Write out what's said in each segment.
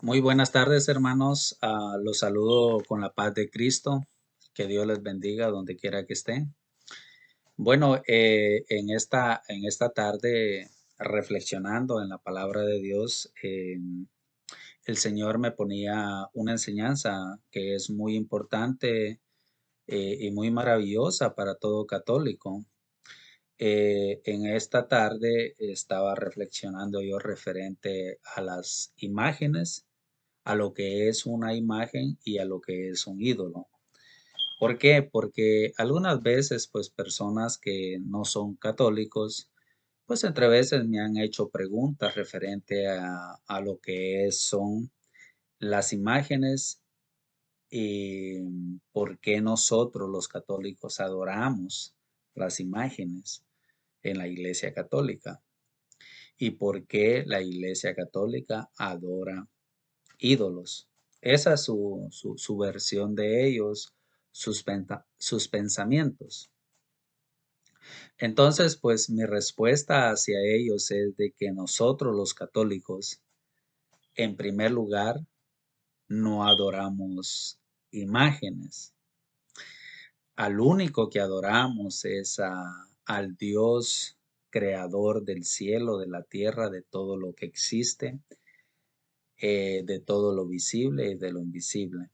Muy buenas tardes, hermanos. Los saludo con la paz de Cristo. Que Dios les bendiga donde quiera que estén. Bueno, en esta tarde, reflexionando en la palabra de Dios, el Señor me ponía una enseñanza que es muy importante y muy maravillosa para todo católico. En esta tarde estaba reflexionando yo referente a las imágenes, a lo que es una imagen y a lo que es un ídolo. ¿Por qué? Porque algunas veces, pues personas que no son católicos, pues entre veces me han hecho preguntas referente a lo que son las imágenes y por qué nosotros los católicos adoramos las imágenes en la Iglesia Católica y por qué la Iglesia Católica adora ídolos. Esa es su versión de ellos, sus pensamientos. Entonces, pues mi respuesta hacia ellos es de que nosotros los católicos, en primer lugar, no adoramos imágenes. Al único que adoramos es al Dios creador del cielo, de la tierra, de todo lo que existe, de todo lo visible y de lo invisible.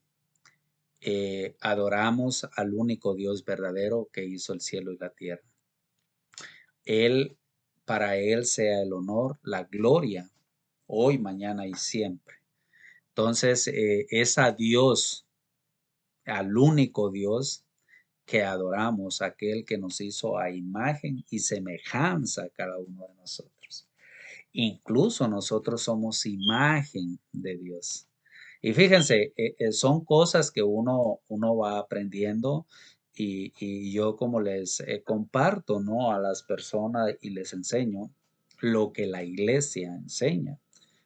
Adoramos al único Dios verdadero que hizo el cielo y la tierra. Él, para Él sea el honor, la gloria, hoy, mañana y siempre. Entonces, es a Dios, al único Dios que adoramos, aquel que nos hizo a imagen y semejanza a cada uno de nosotros. Incluso nosotros somos imagen de Dios. Y fíjense, son cosas que uno va aprendiendo y yo como les comparto, ¿no? A las personas y les enseño lo que la iglesia enseña,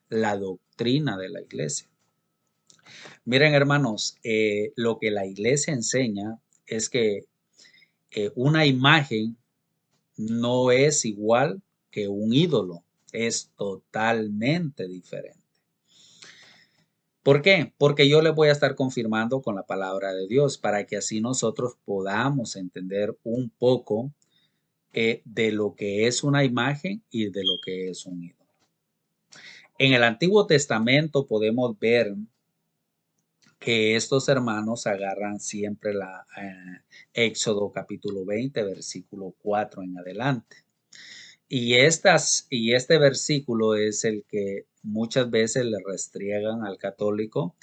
la doctrina de la iglesia. Miren, hermanos, lo que la iglesia enseña es que una imagen no es igual que un ídolo, es totalmente diferente. ¿Por qué? Porque yo les voy a estar confirmando con la palabra de Dios para que así nosotros podamos entender un poco de lo que es una imagen y de lo que es un ídolo. En el Antiguo Testamento podemos ver que estos hermanos agarran siempre la Éxodo capítulo 20, versículo 4 en adelante. Y este versículo es el que muchas veces le restriegan al católico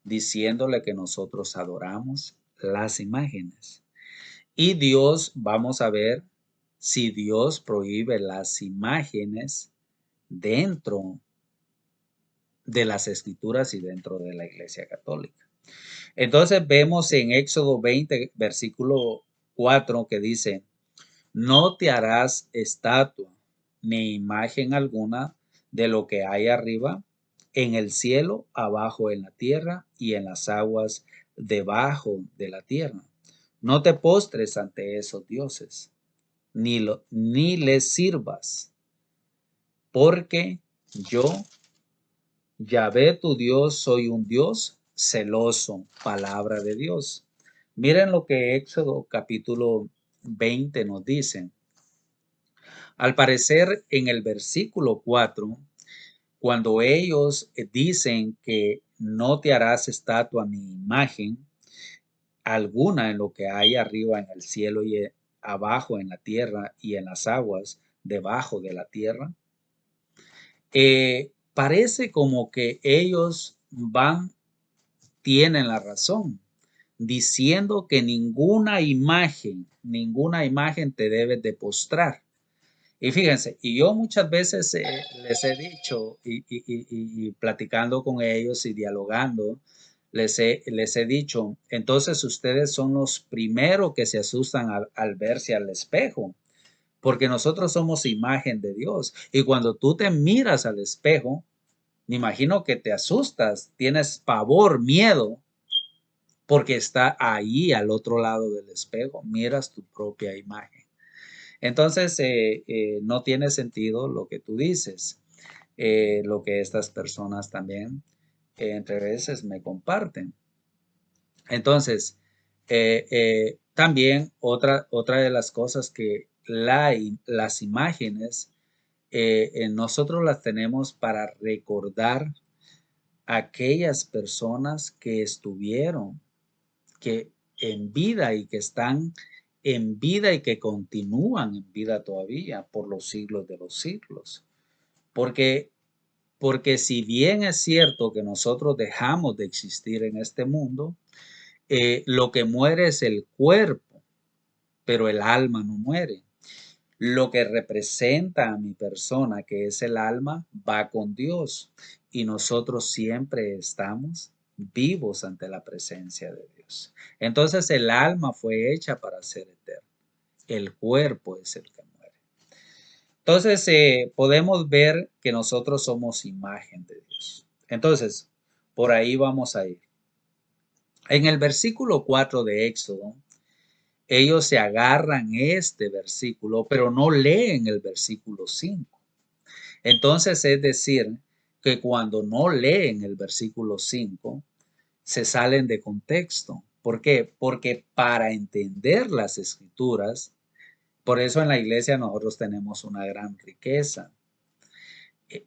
diciéndole que nosotros adoramos las imágenes. Y Dios, vamos a ver si Dios prohíbe las imágenes dentro de las escrituras y dentro de la Iglesia Católica. Entonces vemos en Éxodo 20, versículo 4 que dice, no te harás estatua ni imagen alguna de lo que hay arriba en el cielo, abajo en la tierra y en las aguas debajo de la tierra. No te postres ante esos dioses, ni les sirvas, porque yo, Yahvé tu Dios, soy un Dios celoso. Palabra de Dios. Miren lo que Éxodo capítulo 20 nos dice. Al parecer, en el versículo 4, cuando ellos dicen que no te harás estatua ni imagen alguna en lo que hay arriba en el cielo y abajo en la tierra y en las aguas debajo de la tierra, parece como que ellos tienen la razón, diciendo que ninguna imagen te debes de postrar. Y fíjense, y yo muchas veces les he dicho y platicando con ellos y dialogando, les he dicho, entonces ustedes son los primeros que se asustan al verse al espejo, porque nosotros somos imagen de Dios. Y cuando tú te miras al espejo, me imagino que te asustas, tienes pavor, miedo, porque está ahí al otro lado del espejo, miras tu propia imagen. Entonces, no tiene sentido lo que tú dices, lo que estas personas también entre veces me comparten. Entonces, también otra de las cosas que las imágenes, nosotros las tenemos para recordar aquellas personas que estuvieron que en vida y que están en vida y que continúan en vida todavía por los siglos de los siglos. Porque, porque si bien es cierto que nosotros dejamos de existir en este mundo, lo que muere es el cuerpo, pero el alma no muere. Lo que representa a mi persona, que es el alma, va con Dios y nosotros siempre estamos vivos ante la presencia de Dios. Entonces el alma fue hecha para ser eterna. El cuerpo es el que muere. Entonces podemos ver que nosotros somos imagen de Dios. Entonces, por ahí vamos a ir. En el versículo 4 de Éxodo, ellos se agarran este versículo, pero no leen el versículo 5. Entonces, es decir, que cuando no leen el versículo 5, se salen de contexto. ¿Por qué? Porque para entender las escrituras, por eso en la iglesia nosotros tenemos una gran riqueza.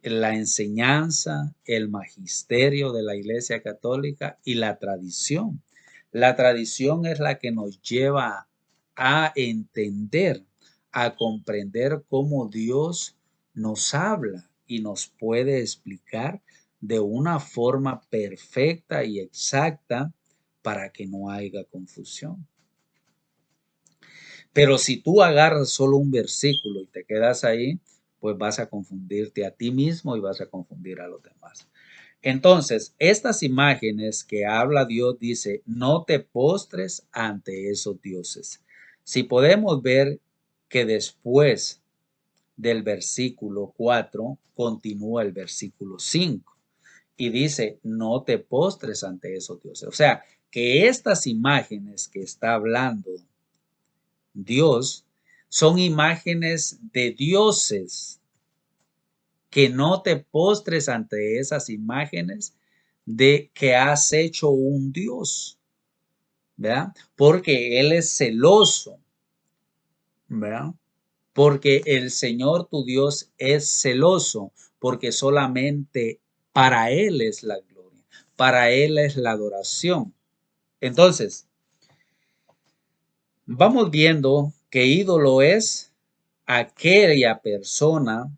La enseñanza, el magisterio de la Iglesia Católica y la tradición. La tradición es la que nos lleva a entender, a comprender cómo Dios nos habla y nos puede explicar de una forma perfecta y exacta para que no haya confusión. Pero si tú agarras solo un versículo y te quedas ahí, pues vas a confundirte a ti mismo y vas a confundir a los demás. Entonces, estas imágenes que habla Dios dice, no te postres ante esos dioses. Si podemos ver que después del versículo 4 continúa el versículo 5 y dice, no te postres ante esos dioses. O sea, que estas imágenes que está hablando Dios son imágenes de dioses, que no te postres ante esas imágenes de que has hecho un Dios, ¿verdad? Porque Él es celoso, ¿verdad? Porque el Señor tu Dios es celoso, porque solamente para Él es la gloria, para Él es la adoración. Entonces, vamos viendo que ídolo es aquella persona.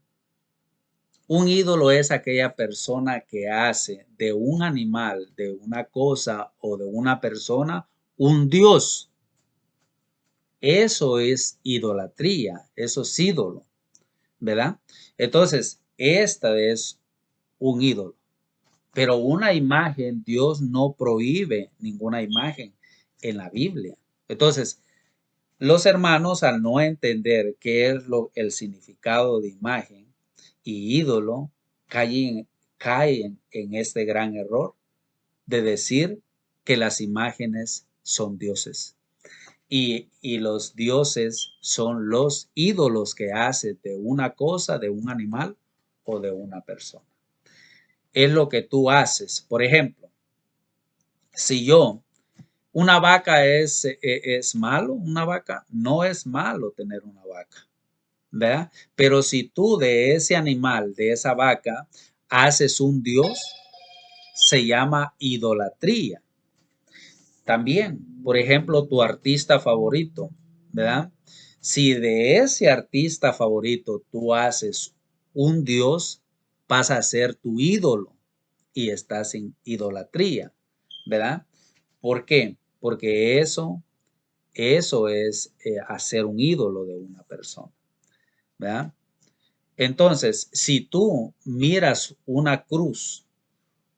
Un ídolo es aquella persona que hace de un animal, de una cosa o de una persona un dios. Eso es idolatría, eso es ídolo, ¿verdad? Entonces, esta es un ídolo. Pero una imagen, Dios no prohíbe ninguna imagen en la Biblia. Entonces, los hermanos, al no entender qué es el significado de imagen y ídolo, caen en este gran error de decir que las imágenes son dioses. Y los dioses son los ídolos que hace de una cosa, de un animal o de una persona. Es lo que tú haces. Por ejemplo, si yo ¿una vaca es malo? Una vaca no es malo tener una vaca, ¿verdad? Pero si tú de ese animal, de esa vaca, haces un dios, se llama idolatría. También, por ejemplo, tu artista favorito, ¿verdad? Si de ese artista favorito tú haces un dios, pasa a ser tu ídolo y estás en idolatría, ¿verdad? ¿Por qué? Porque eso es hacer un ídolo de una persona, ¿verdad? Entonces, si tú miras una cruz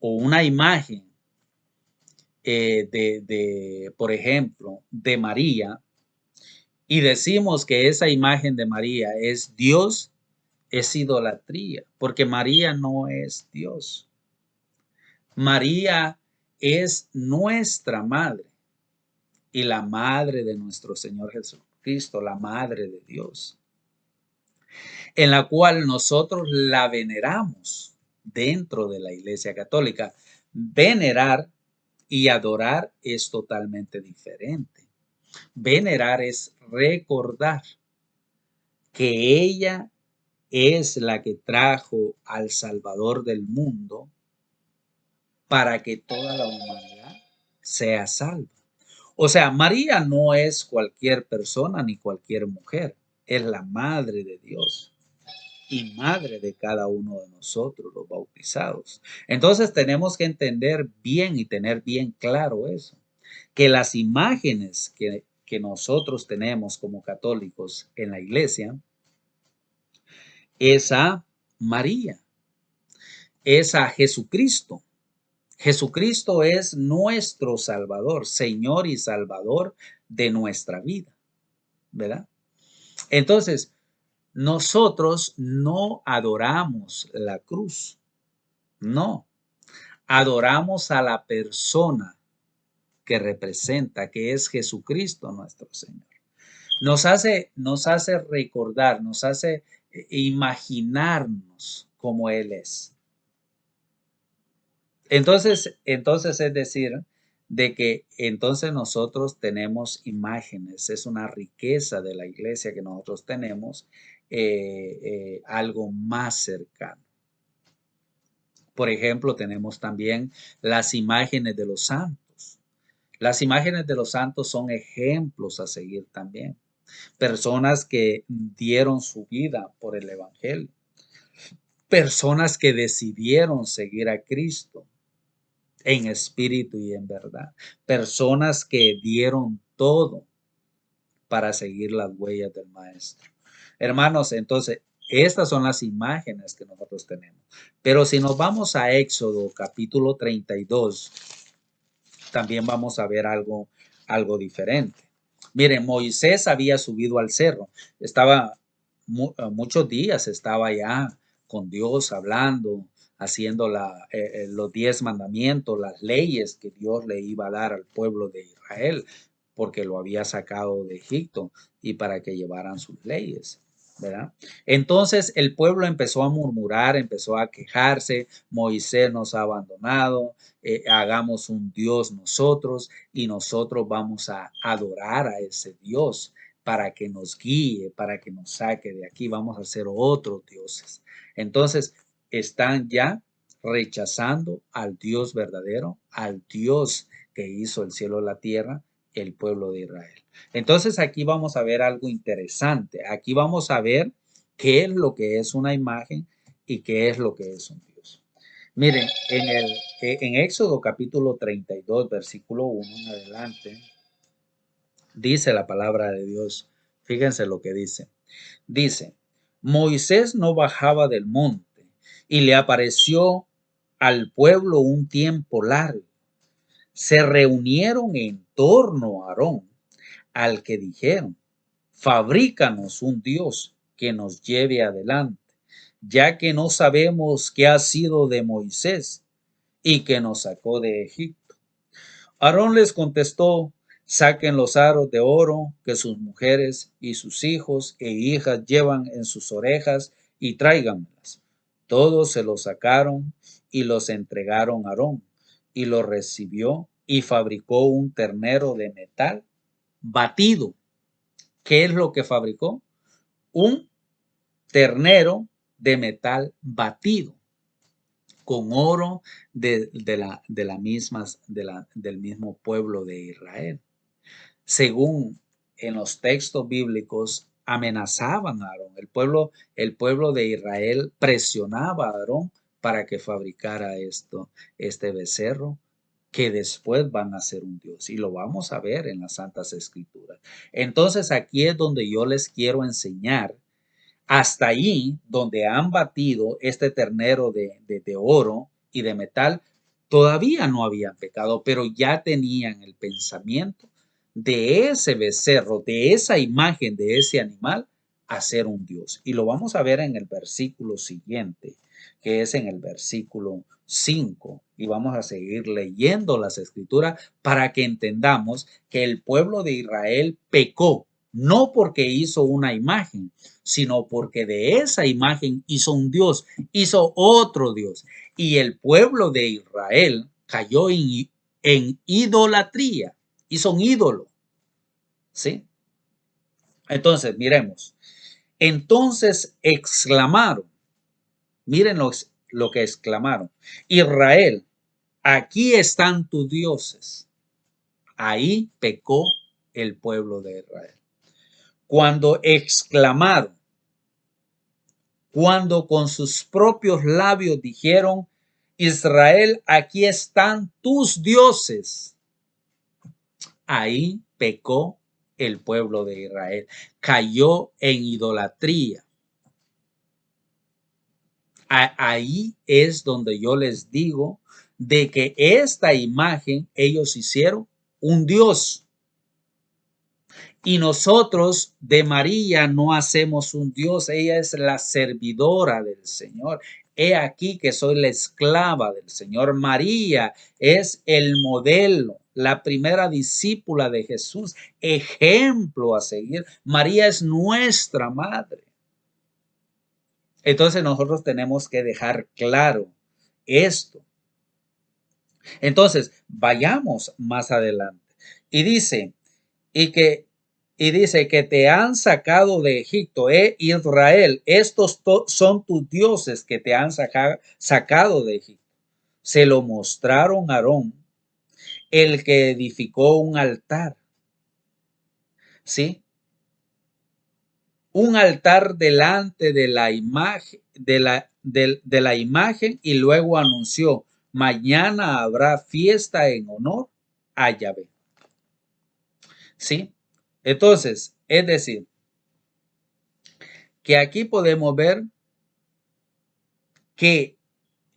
o una imagen por ejemplo, de María, y decimos que esa imagen de María es Dios, es idolatría, porque María no es Dios. María es nuestra madre y la madre de nuestro Señor Jesucristo, la madre de Dios, en la cual nosotros la veneramos dentro de la Iglesia Católica. Venerar y adorar es totalmente diferente. Venerar es recordar que ella es la que trajo al Salvador del mundo para que toda la humanidad sea salva. O sea, María no es cualquier persona ni cualquier mujer, es la madre de Dios y madre de cada uno de nosotros, los bautizados. Entonces tenemos que entender bien y tener bien claro eso, que las imágenes que nosotros tenemos como católicos en la iglesia es a María, es a Jesucristo. Jesucristo es nuestro Salvador, Señor y Salvador de nuestra vida, ¿verdad? Entonces, nosotros no adoramos la cruz, no, adoramos a la persona que representa, que es Jesucristo nuestro Señor. Nos hace recordar, nos hace imaginarnos cómo Él es. Entonces es decir, de que entonces nosotros tenemos imágenes, es una riqueza de la iglesia que nosotros tenemos, algo más cercano. Por ejemplo, tenemos también las imágenes de los santos. Las imágenes de los santos son ejemplos a seguir también. Personas que dieron su vida por el Evangelio. Personas que decidieron seguir a Cristo en espíritu y en verdad. Personas que dieron todo para seguir las huellas del Maestro. Hermanos, entonces, estas son las imágenes que nosotros tenemos. Pero si nos vamos a Éxodo capítulo 32, también vamos a ver algo diferente. Miren, Moisés había subido al cerro, estaba muchos días, estaba ya con Dios hablando, haciendo los 10 mandamientos, las leyes que Dios le iba a dar al pueblo de Israel, porque lo había sacado de Egipto y para que llevaran sus leyes. ¿Verdad? Entonces el pueblo empezó a murmurar, empezó a quejarse, Moisés nos ha abandonado, hagamos un Dios nosotros y nosotros vamos a adorar a ese Dios para que nos guíe, para que nos saque de aquí, vamos a ser otros dioses. Entonces están ya rechazando al Dios verdadero, al Dios que hizo el cielo y la tierra, el pueblo de Israel. Entonces aquí vamos a ver algo interesante. Aquí vamos a ver qué es lo que es una imagen y qué es lo que es un Dios. Miren, en Éxodo capítulo 32, versículo 1 en adelante, dice la palabra de Dios. Fíjense lo que dice. Dice, Moisés no bajaba del monte y le apareció al pueblo un tiempo largo. Se reunieron en torno a Aarón, al que dijeron, fabrícanos un Dios que nos lleve adelante, ya que no sabemos qué ha sido de Moisés y que nos sacó de Egipto. Aarón les contestó, saquen los aros de oro que sus mujeres y sus hijos e hijas llevan en sus orejas y tráiganmelas. Todos se los sacaron y los entregaron a Aarón, y lo recibió y fabricó un ternero de metal batido. ¿Qué es lo que fabricó? Un ternero de metal batido con oro del mismo pueblo de Israel. Según en los textos bíblicos, amenazaban a Aarón. El pueblo de Israel presionaba a Aarón para que fabricara este becerro, que después van a ser un Dios. Y lo vamos a ver en las Santas Escrituras. Entonces aquí es donde yo les quiero enseñar. Hasta allí, donde han batido este ternero de oro y de metal, todavía no habían pecado, pero ya tenían el pensamiento de ese becerro, de esa imagen, de ese animal, a ser un Dios. Y lo vamos a ver en el versículo siguiente, que es en el versículo 5. Y vamos a seguir leyendo las escrituras para que entendamos que el pueblo de Israel pecó, no porque hizo una imagen, sino porque de esa imagen hizo un Dios, hizo otro Dios. Y el pueblo de Israel cayó en idolatría. Hizo un ídolo. ¿Sí? Entonces, miremos. Entonces exclamaron, miren lo que exclamaron. Israel, aquí están tus dioses. Ahí pecó el pueblo de Israel. Cuando exclamaron, cuando con sus propios labios dijeron, Israel, aquí están tus dioses. Ahí pecó el pueblo de Israel. Cayó en idolatría. Ahí es donde yo les digo de que esta imagen ellos hicieron un Dios. Y nosotros de María no hacemos un Dios, ella es la servidora del Señor. He aquí que soy la esclava del Señor. María es el modelo, la primera discípula de Jesús, ejemplo a seguir. María es nuestra madre. Entonces nosotros tenemos que dejar claro esto. Entonces, vayamos más adelante. Y dice, y que y dice que te han sacado de Egipto, Israel, estos son tus dioses que te han sacado de Egipto. Se lo mostraron a Aarón, el que edificó un altar, ¿sí? Un altar delante de la imagen, de la imagen, y luego anunció, mañana habrá fiesta en honor a Yahvé. ¿Sí? Entonces, es decir, que aquí podemos ver que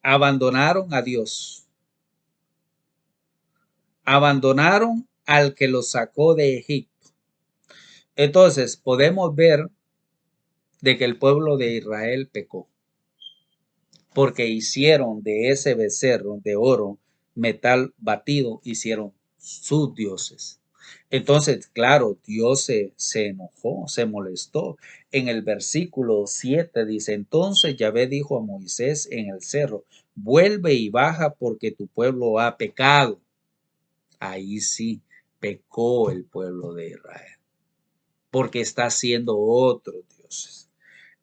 abandonaron a Dios, abandonaron al que los sacó de Egipto. Entonces, podemos ver de que el pueblo de Israel pecó, porque hicieron de ese becerro de oro, metal batido, hicieron sus dioses. Entonces, claro, Dios se enojó, se molestó. En el versículo 7 dice, entonces Yahvé dijo a Moisés en el cerro, vuelve y baja porque tu pueblo ha pecado. Ahí sí pecó el pueblo de Israel, porque está haciendo otros dioses.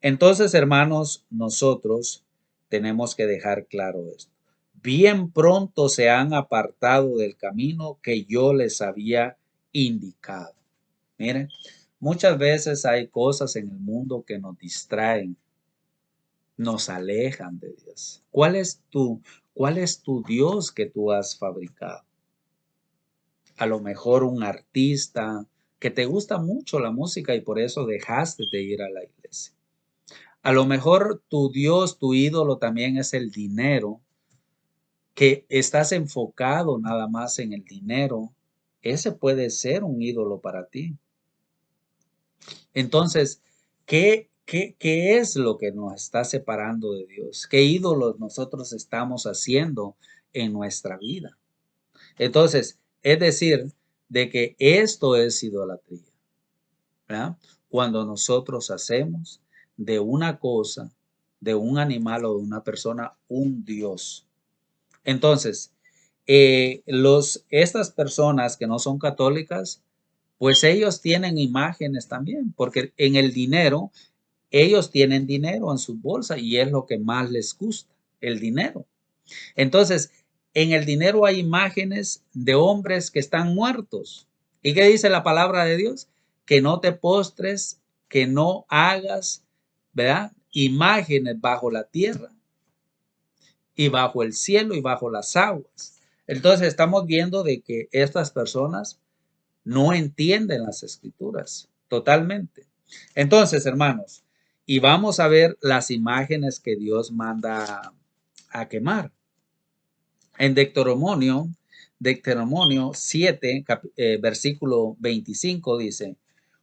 Entonces, hermanos, nosotros tenemos que dejar claro esto. Bien pronto se han apartado del camino que yo les había indicado. Miren, muchas veces hay cosas en el mundo que nos distraen, nos alejan de Dios. Cuál es tu Dios que tú has fabricado? A lo mejor un artista que te gusta mucho la música y por eso dejaste de ir a la iglesia. A lo mejor tu Dios, tu ídolo también es el dinero, que estás enfocado nada más en el dinero. Ese puede ser un ídolo para ti. Entonces, ¿qué es lo que nos está separando de Dios? ¿Qué ídolos nosotros estamos haciendo en nuestra vida? Entonces, es decir, de que esto es idolatría, ¿verdad? Cuando nosotros hacemos de una cosa, de un animal o de una persona, un Dios. Entonces, estas personas que no son católicas, pues ellos tienen imágenes también, porque en el dinero, ellos tienen dinero en sus bolsas y es lo que más les gusta, el dinero. Entonces, en el dinero hay imágenes de hombres que están muertos. ¿Y qué dice la palabra de Dios? Que no te postres, que no hagas, ¿verdad? Imágenes bajo la tierra y bajo el cielo y bajo las aguas. Entonces estamos viendo de que estas personas no entienden las escrituras totalmente. Entonces, hermanos, y vamos a ver las imágenes que Dios manda a quemar. En Deuteronomio 7, versículo 25 dice,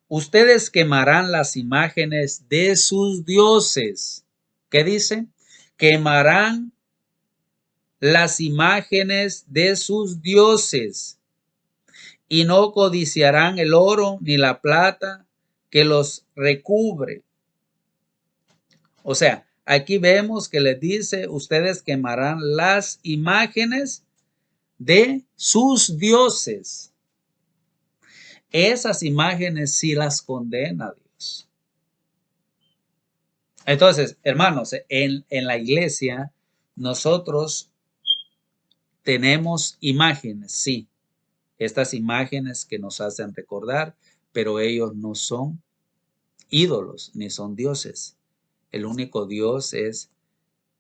ustedes quemarán las imágenes de sus dioses. ¿Qué dice? Quemarán las imágenes de sus dioses y no codiciarán el oro ni la plata que los recubre. O sea, aquí vemos que les dice, ustedes quemarán las imágenes de sus dioses. Esas imágenes sí las condena Dios. Entonces, hermanos, en la iglesia nosotros tenemos imágenes, sí, estas imágenes que nos hacen recordar, pero ellos no son ídolos ni son dioses. El único Dios es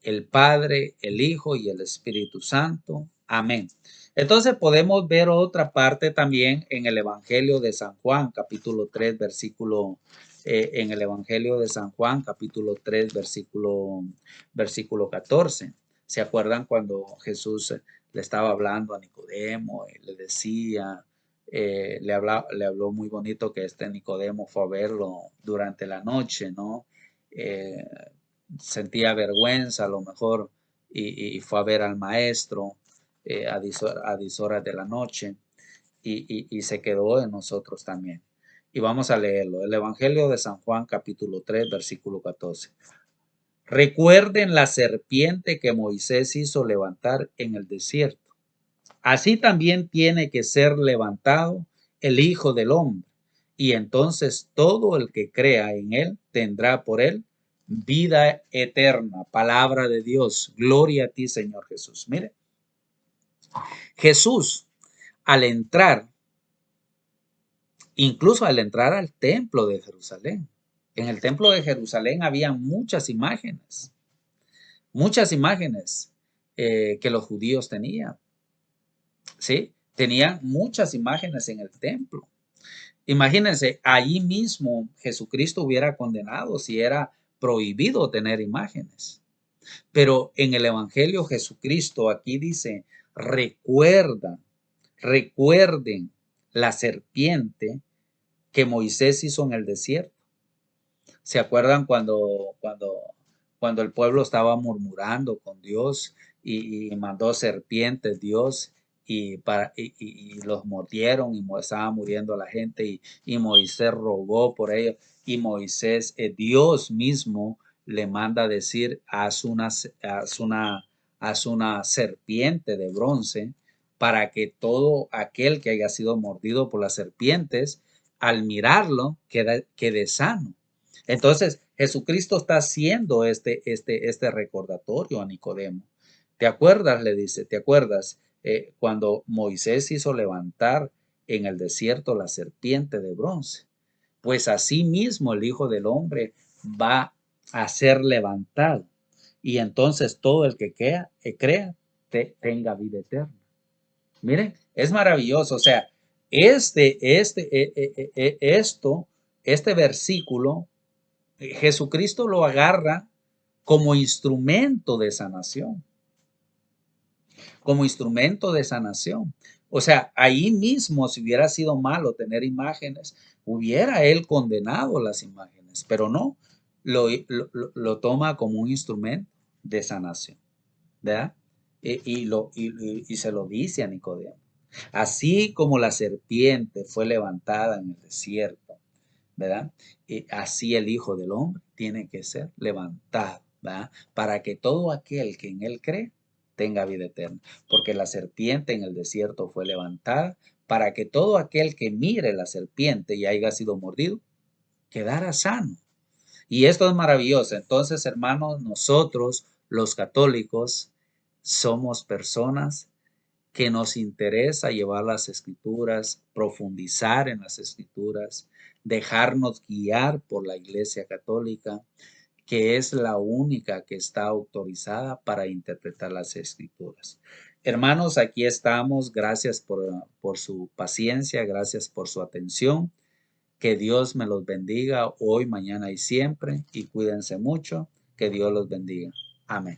el Padre, el Hijo y el Espíritu Santo. Amén. Entonces podemos ver otra parte también en el Evangelio de San Juan, capítulo 3, en el Evangelio de San Juan, capítulo 3, versículo 14. ¿Se acuerdan cuando Jesús le estaba hablando a Nicodemo y le decía, le habló muy bonito que este Nicodemo fue a verlo durante la noche, ¿no? Sentía vergüenza a lo mejor y fue a ver al maestro a 10 horas de la noche y se quedó en nosotros también. Y vamos a leerlo. El Evangelio de San Juan capítulo 3 versículo 14. Recuerden la serpiente que Moisés hizo levantar en el desierto. Así también tiene que ser levantado el Hijo del Hombre. Y entonces todo el que crea en él tendrá por él vida eterna. Palabra de Dios. Gloria a ti, Señor Jesús. Mire, Jesús al entrar, incluso al entrar al templo de Jerusalén, en el templo de Jerusalén había muchas imágenes que los judíos tenían. ¿Sí? Tenían muchas imágenes en el templo. Imagínense, allí mismo Jesucristo hubiera condenado si era prohibido tener imágenes. Pero en el Evangelio Jesucristo aquí dice, recuerden la serpiente que Moisés hizo en el desierto. ¿Se acuerdan cuando el pueblo estaba murmurando con Dios y mandó serpientes Dios y los mordieron y estaba muriendo la gente y Moisés rogó por ellos y Moisés, Dios mismo le manda a decir, haz una serpiente de bronce para que todo aquel que haya sido mordido por las serpientes, al mirarlo, quede sano. Entonces, Jesucristo está haciendo este recordatorio a Nicodemo. ¿Te acuerdas? Le dice, ¿te acuerdas cuando Moisés hizo levantar en el desierto la serpiente de bronce? Pues así mismo el Hijo del Hombre va a ser levantado. Y entonces todo el que crea tenga vida eterna. Miren, es maravilloso. O sea, este versículo Jesucristo lo agarra como instrumento de sanación, como instrumento de sanación. O sea, ahí mismo, si hubiera sido malo tener imágenes, hubiera él condenado las imágenes, pero no, lo toma como un instrumento de sanación, ¿verdad? Y se lo dice a Nicodemo. Así como la serpiente fue levantada en el desierto, ¿verdad? Así el Hijo del Hombre tiene que ser levantado, ¿verdad? Para que todo aquel que en él cree tenga vida eterna. Porque la serpiente en el desierto fue levantada para que todo aquel que mire la serpiente y haya sido mordido, quedara sano. Y esto es maravilloso. Entonces, hermanos, nosotros, los católicos, somos personas que nos interesa llevar las escrituras, profundizar en las escrituras, dejarnos guiar por la Iglesia Católica, que es la única que está autorizada para interpretar las escrituras. Hermanos, aquí estamos. Gracias por su paciencia, gracias por su atención. Que Dios me los bendiga hoy, mañana y siempre. Y cuídense mucho. Que Dios los bendiga. Amén.